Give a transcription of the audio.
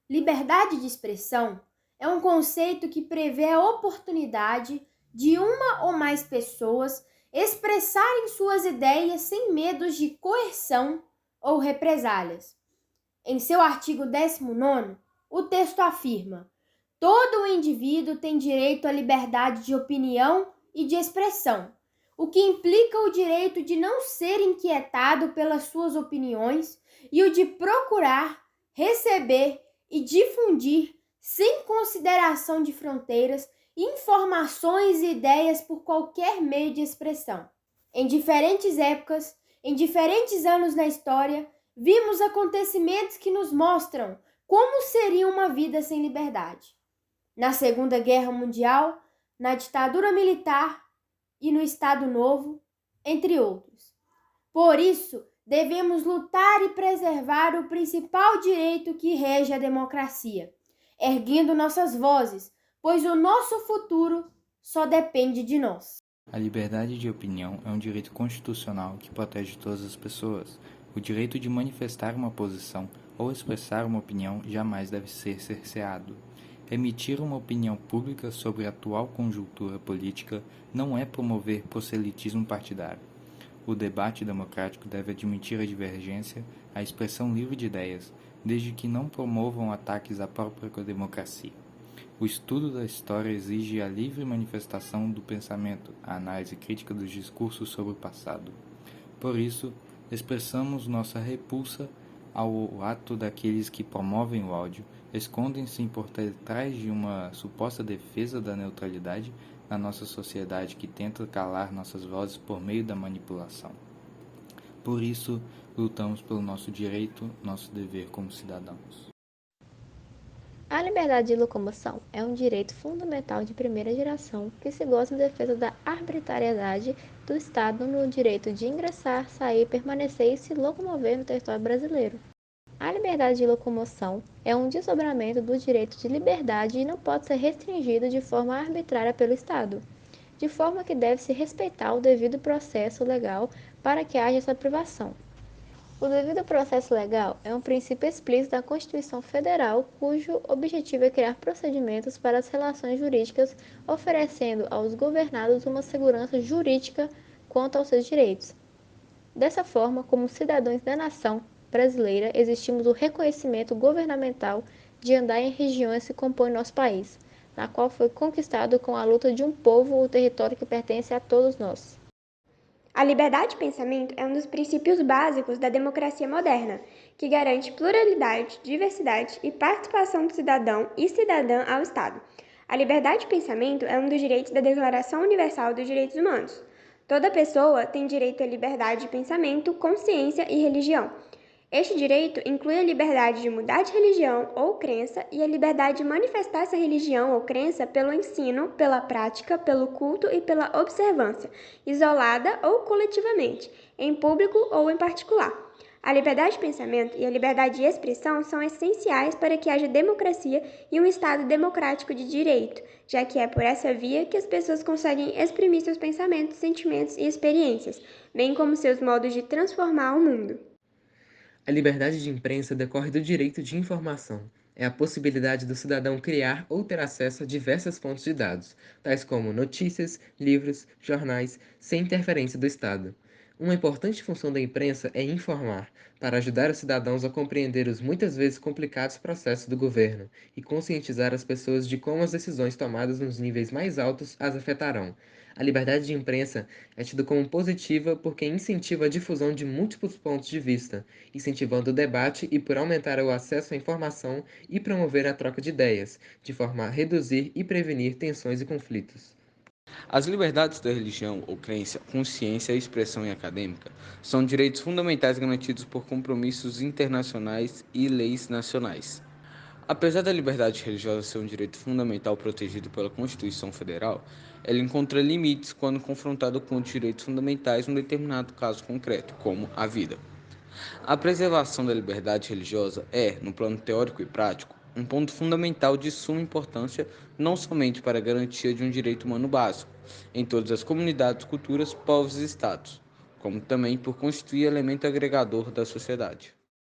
Liberdade de expressão é um conceito que prevê a oportunidade de uma ou mais pessoas expressarem suas ideias sem medos de coerção ou represálias. Em seu artigo 19º, o texto afirma: todo indivíduo tem direito à liberdade de opinião e de expressão, o que implica o direito de não ser inquietado pelas suas opiniões e o de procurar, receber e difundir, sem consideração de fronteiras, informações e ideias por qualquer meio de expressão. Em diferentes épocas, em diferentes anos na história, vimos acontecimentos que nos mostram como seria uma vida sem liberdade. Na Segunda Guerra Mundial, na ditadura militar e no Estado Novo, entre outros. Por isso, devemos lutar e preservar o principal direito que rege a democracia, erguendo nossas vozes, pois o nosso futuro só depende de nós. A liberdade de opinião é um direito constitucional que protege todas as pessoas. O direito de manifestar uma posição ou expressar uma opinião jamais deve ser cerceado. Emitir uma opinião pública sobre a atual conjuntura política não é promover proselitismo partidário. O debate democrático deve admitir a divergência, a expressão livre de ideias, desde que não promovam ataques à própria democracia. O estudo da história exige a livre manifestação do pensamento, a análise crítica dos discursos sobre o passado. Por isso, expressamos nossa repulsa ao ato daqueles que promovem o ódio, escondem-se por detrás de uma suposta defesa da neutralidade na nossa sociedade que tenta calar nossas vozes por meio da manipulação. Por isso, lutamos pelo nosso direito, nosso dever como cidadãos. A liberdade de locomoção é um direito fundamental de primeira geração que se goza em defesa da arbitrariedade do Estado no direito de ingressar, sair, permanecer e se locomover no território brasileiro. A liberdade de locomoção é um desdobramento do direito de liberdade e não pode ser restringido de forma arbitrária pelo Estado, de forma que deve-se respeitar o devido processo legal para que haja essa privação. O devido processo legal é um princípio explícito da Constituição Federal, cujo objetivo é criar procedimentos para as relações jurídicas, oferecendo aos governados uma segurança jurídica quanto aos seus direitos. Dessa forma, como cidadãos da nação brasileira, exigimos o reconhecimento governamental de andar em regiões que compõem nosso país, na qual foi conquistado com a luta de um povo o território que pertence a todos nós. A liberdade de pensamento é um dos princípios básicos da democracia moderna, que garante pluralidade, diversidade e participação do cidadão e cidadã ao Estado. A liberdade de pensamento é um dos direitos da Declaração Universal dos Direitos Humanos. Toda pessoa tem direito à liberdade de pensamento, consciência e religião. Este direito inclui a liberdade de mudar de religião ou crença e a liberdade de manifestar essa religião ou crença pelo ensino, pela prática, pelo culto e pela observância, isolada ou coletivamente, em público ou em particular. A liberdade de pensamento e a liberdade de expressão são essenciais para que haja democracia e um Estado democrático de direito, já que é por essa via que as pessoas conseguem exprimir seus pensamentos, sentimentos e experiências, bem como seus modos de transformar o mundo. A liberdade de imprensa decorre do direito de informação. É a possibilidade do cidadão criar ou ter acesso a diversas fontes de dados, tais como notícias, livros, jornais, sem interferência do Estado. Uma importante função da imprensa é informar, para ajudar os cidadãos a compreender os muitas vezes complicados processos do governo e conscientizar as pessoas de como as decisões tomadas nos níveis mais altos as afetarão. A liberdade de imprensa é tida como positiva porque incentiva a difusão de múltiplos pontos de vista, incentivando o debate e por aumentar o acesso à informação e promover a troca de ideias, de forma a reduzir e prevenir tensões e conflitos. As liberdades da religião ou crença, consciência, expressão e acadêmica são direitos fundamentais garantidos por compromissos internacionais e leis nacionais. Apesar da liberdade religiosa ser um direito fundamental protegido pela Constituição Federal, ela encontra limites quando confrontada com os direitos fundamentais em um determinado caso concreto, como a vida. A preservação da liberdade religiosa é, no plano teórico e prático, um ponto fundamental de suma importância não somente para a garantia de um direito humano básico em todas as comunidades, culturas, povos e estados, como também por constituir elemento agregador da sociedade.